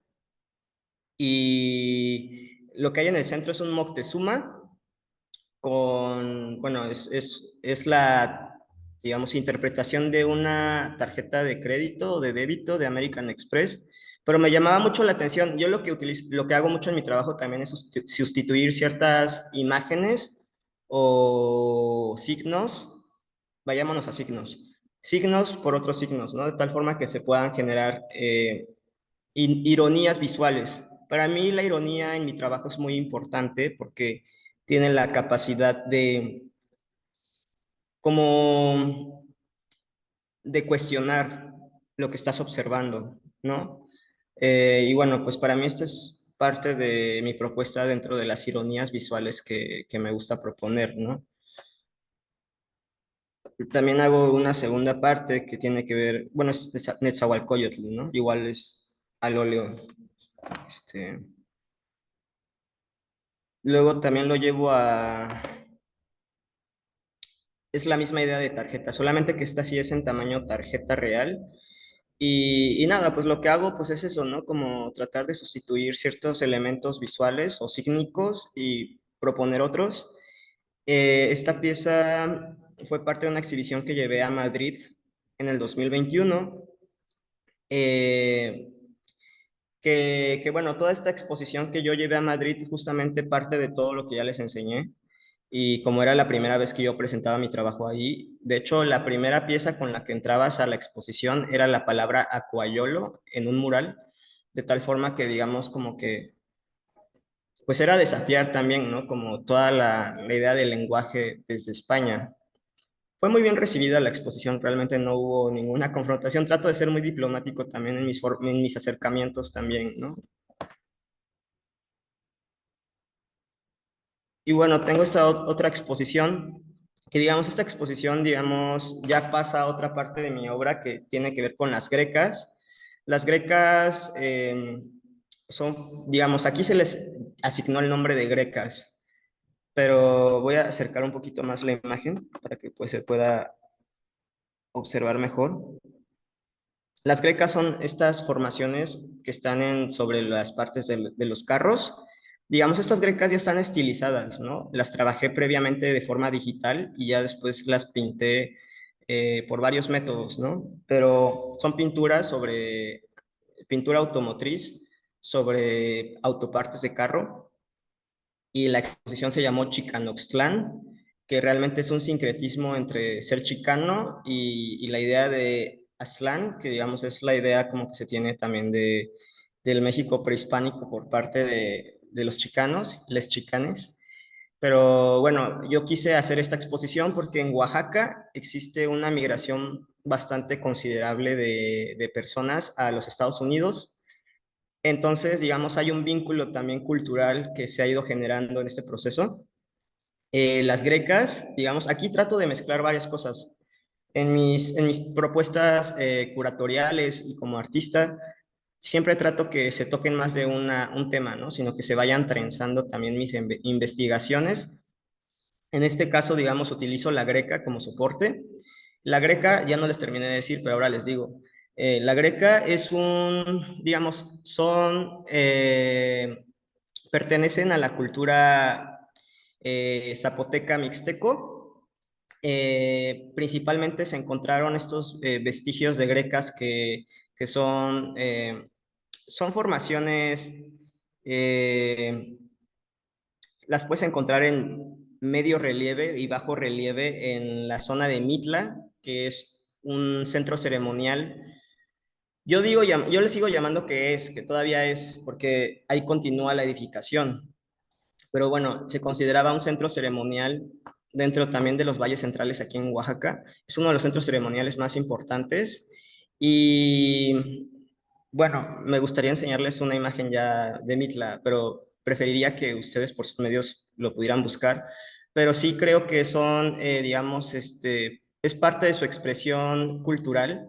y lo que hay en el centro es un Moctezuma bueno, es la, digamos, interpretación de una tarjeta de crédito o de débito de American Express, pero me llamaba mucho la atención. Yo lo que hago mucho en mi trabajo también es sustituir ciertas imágenes o signos, vayámonos a signos por otros signos, ¿no? De tal forma que se puedan generar ironías visuales. Para mí la ironía en mi trabajo es muy importante porque tiene la capacidad como de cuestionar lo que estás observando, ¿no? Y bueno, pues para mí esta es parte de mi propuesta dentro de las ironías visuales que me gusta proponer, ¿no? También hago una segunda parte que tiene que ver, bueno, es Netzahualcóyotl, ¿no? Igual es al óleo. Este, luego también lo llevo es la misma idea de tarjeta, solamente que esta sí es en tamaño tarjeta real. Y nada, pues lo que hago pues es eso, ¿no? Como tratar de sustituir ciertos elementos visuales o sígnicos y proponer otros. Esta pieza fue parte de una exhibición que llevé a Madrid en el 2021. eh, bueno, toda esta exposición que yo llevé a Madrid justamente parte de todo lo que ya les enseñé. Y como era la primera vez que yo presentaba mi trabajo ahí, de hecho, la primera pieza con la que entrabas a la exposición era la palabra acuayolo en un mural, de tal forma que, digamos, como que, pues era desafiar también, ¿no? Como toda la idea del lenguaje desde España. Fue muy bien recibida la exposición, realmente no hubo ninguna confrontación. Trato de ser muy diplomático también en mis acercamientos también, ¿no? Y bueno, tengo esta otra exposición, que digamos, esta exposición, digamos, ya pasa a otra parte de mi obra que tiene que ver con las grecas. Las grecas son, digamos, aquí se les asignó el nombre de grecas, pero voy a acercar un poquito más la imagen para que pues se pueda observar mejor. Las grecas son estas formaciones que están sobre las partes de los carros. Digamos, estas grecas ya están estilizadas, ¿no? Las trabajé previamente de forma digital y ya después las pinté por varios métodos, ¿no? Pero son pintura automotriz sobre autopartes de carro y la exposición se llamó Chicanoxtlán, que realmente es un sincretismo entre ser chicano y la idea de Aztlán, que digamos es la idea como que se tiene también del México prehispánico por parte de los chicanos, les chicanes. Pero bueno, yo quise hacer esta exposición porque en Oaxaca existe una migración bastante considerable de personas a los Estados Unidos. Entonces, digamos, hay un vínculo también cultural que se ha ido generando en este proceso. Las grecas, digamos, aquí trato de mezclar varias cosas. En mis propuestas curatoriales y como artista, siempre trato que se toquen más de un tema, ¿no? Sino que se vayan trenzando también mis investigaciones En este caso, digamos, utilizo la greca como soporte. La greca, ya no les terminé de decir, pero ahora les digo. La greca es digamos, pertenecen a la cultura zapoteca mixteco. Principalmente se encontraron estos vestigios de grecas que son formaciones, eh, las puedes encontrar en medio relieve y bajo relieve en la zona de Mitla, que es un centro ceremonial. Yo le sigo llamando que todavía es, porque ahí continúa la edificación. Pero bueno, se consideraba un centro ceremonial dentro también de los valles centrales aquí en Oaxaca. Es uno de los centros ceremoniales más importantes. Y bueno, me gustaría enseñarles una imagen ya de Mitla, pero preferiría que ustedes por sus medios lo pudieran buscar. Pero sí creo que son, digamos, es parte de su expresión cultural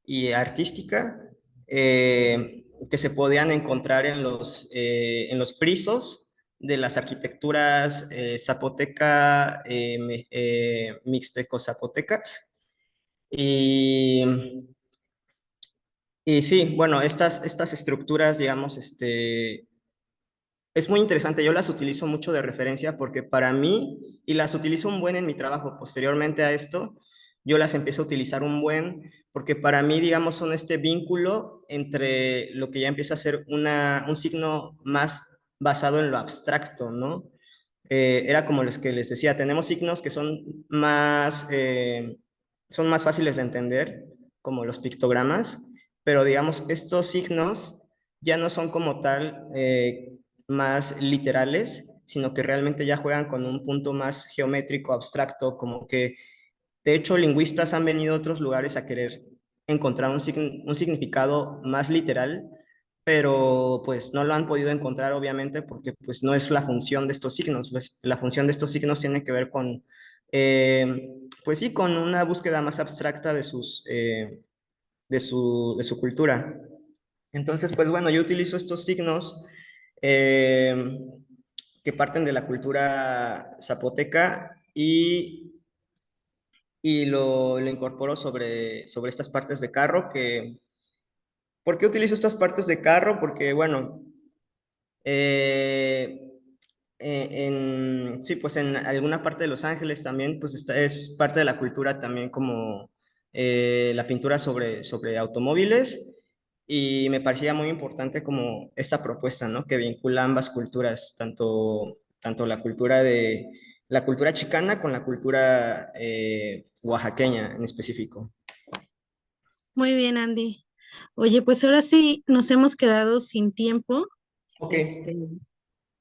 y artística, que se podían encontrar en los frisos de las arquitecturas zapoteca, mixteco-zapotecas. Y, y sí, bueno, estas estructuras, digamos, es muy interesante. Yo las utilizo mucho de referencia porque para mí, y las utilizo un buen en mi trabajo posteriormente a esto, yo las empiezo a utilizar un buen porque para mí, digamos, son este vínculo entre lo que ya empieza a ser un signo más basado en lo abstracto, ¿no? Era como los que les decía, tenemos signos que son más fáciles de entender, como los pictogramas, pero digamos, estos signos ya no son como tal más literales, sino que realmente ya juegan con un punto más geométrico, abstracto, como que, de hecho, lingüistas han venido a otros lugares a querer encontrar un significado más literal, pero pues no lo han podido encontrar obviamente porque pues no es la función de estos signos. La función de estos signos tiene que ver con, pues sí, con una búsqueda más abstracta de su cultura. Entonces, pues bueno, yo utilizo estos signos eh, que parten de la cultura zapoteca y lo incorporo sobre estas partes de carro ¿por qué utilizo estas partes de carro? Porque, bueno, eh, sí, pues en alguna parte de Los Ángeles también, pues es parte de la cultura también como la pintura sobre automóviles y me parecía muy importante como esta propuesta, ¿no? Que vincula ambas culturas, tanto la cultura chicana con la cultura oaxaqueña en específico. Muy bien, Andy. Oye, pues ahora sí nos hemos quedado sin tiempo. Ok, Este,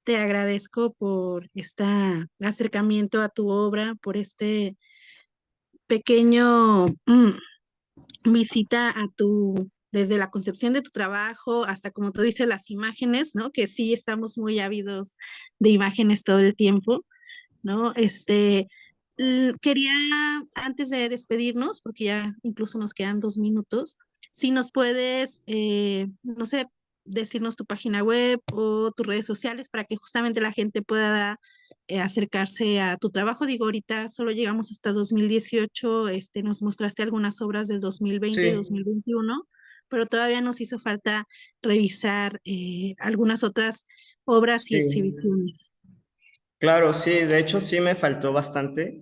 Te agradezco por este acercamiento a tu obra, por este pequeño visita a desde la concepción de tu trabajo hasta, como tú dices, las imágenes, ¿no? Que sí estamos muy ávidos de imágenes todo el tiempo, ¿no? Quería, antes de despedirnos, porque ya incluso nos quedan 2 minutos, si nos puedes, no sé, decirnos tu página web o tus redes sociales para que justamente la gente pueda acercarse a tu trabajo. Digo, ahorita solo llegamos hasta 2018, nos mostraste algunas obras del 2020 y sí, 2021, pero todavía nos hizo falta revisar algunas otras obras y sí. exhibiciones. Claro, sí, de hecho sí me faltó bastante.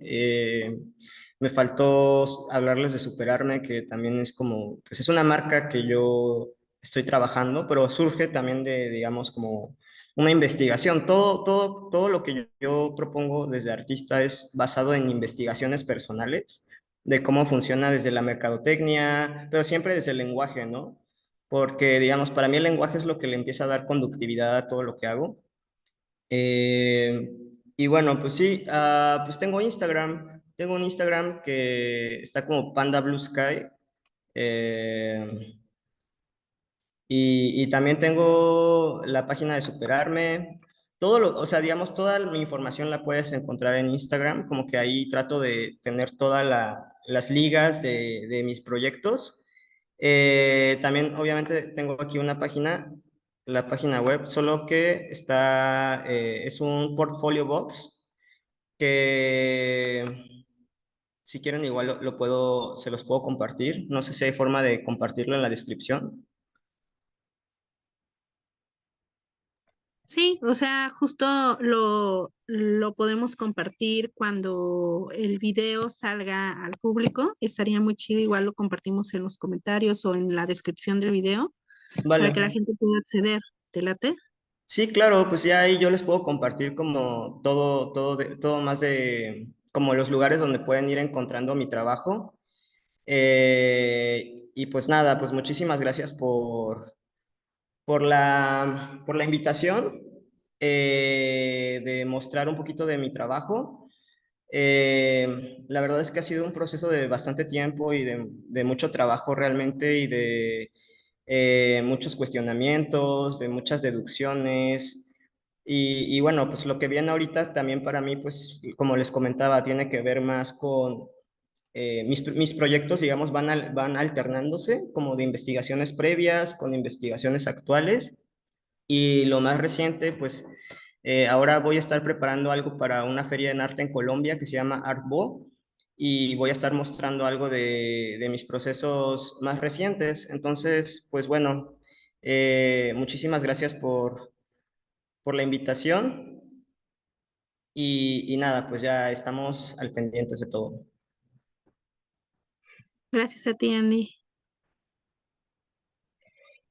Me faltó hablarles de Superarme, que también es como, pues es una marca que yo estoy trabajando, pero surge también de, digamos, como una investigación. Todo lo que yo propongo desde artista es basado en investigaciones personales, de cómo funciona desde la mercadotecnia, pero siempre desde el lenguaje, ¿no? Porque, digamos, para mí el lenguaje es lo que le empieza a dar conductividad a todo lo que hago. Eh, y bueno, pues sí, pues tengo Instagram. Tengo un Instagram que está como Panda Blue Sky. eh, y también tengo la página de Superarme. O sea, digamos, toda mi información la puedes encontrar en Instagram. Como que ahí trato de tener todas las ligas de mis proyectos. También, obviamente, tengo aquí una página, la página web, solo que es un portfolio box que si quieren igual se los puedo compartir. No sé si hay forma de compartirlo en la descripción. Sí, o sea, justo lo podemos compartir cuando el video salga al público. Estaría muy chido, igual lo compartimos en los comentarios o en la descripción del video para Vale. que la gente pueda acceder. ¿Te late? Sí, claro, pues ya ahí yo les puedo compartir como todo más de, como los lugares donde pueden ir encontrando mi trabajo. Y pues nada, pues muchísimas gracias por la invitación, de mostrar un poquito de mi trabajo. La verdad es que ha sido un proceso de bastante tiempo y de mucho trabajo realmente y de muchos cuestionamientos, de muchas deducciones. Y bueno, pues lo que viene ahorita también para mí, pues como les comentaba, tiene que ver más con mis proyectos, digamos, van alternándose como de investigaciones previas con investigaciones actuales. Y lo más reciente, pues ahora voy a estar preparando algo para una feria en arte en Colombia que se llama Artbo y voy a estar mostrando algo de mis procesos más recientes. Entonces, pues bueno, muchísimas gracias por la invitación y nada, pues ya estamos al pendientes de todo. Gracias a ti, Andy.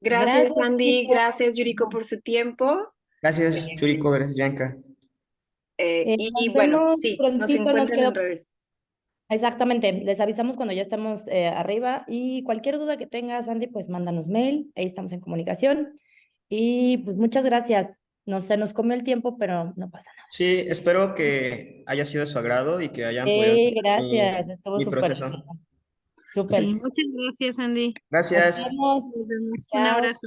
Gracias, Gracias, Andy. chicos. Gracias, Yuriko, por su tiempo. Gracias, Churico, gracias, Bianca. Y Nos bueno, vemos sí, nos prontito, nos encuentran queda. en redes. Exactamente, les avisamos cuando ya estemos arriba y cualquier duda que tengas, Andy, pues mándanos mail, ahí estamos en comunicación. Y pues muchas gracias. No se nos comió el tiempo, pero no pasa nada. Sí, espero que haya sido de su agrado y que hayan podido entender Gracias, estuvo mi súper proceso. Sí, súper. muchas gracias, Andy. Nos Gracias. vemos. Nos vemos. Un Chao. abrazo.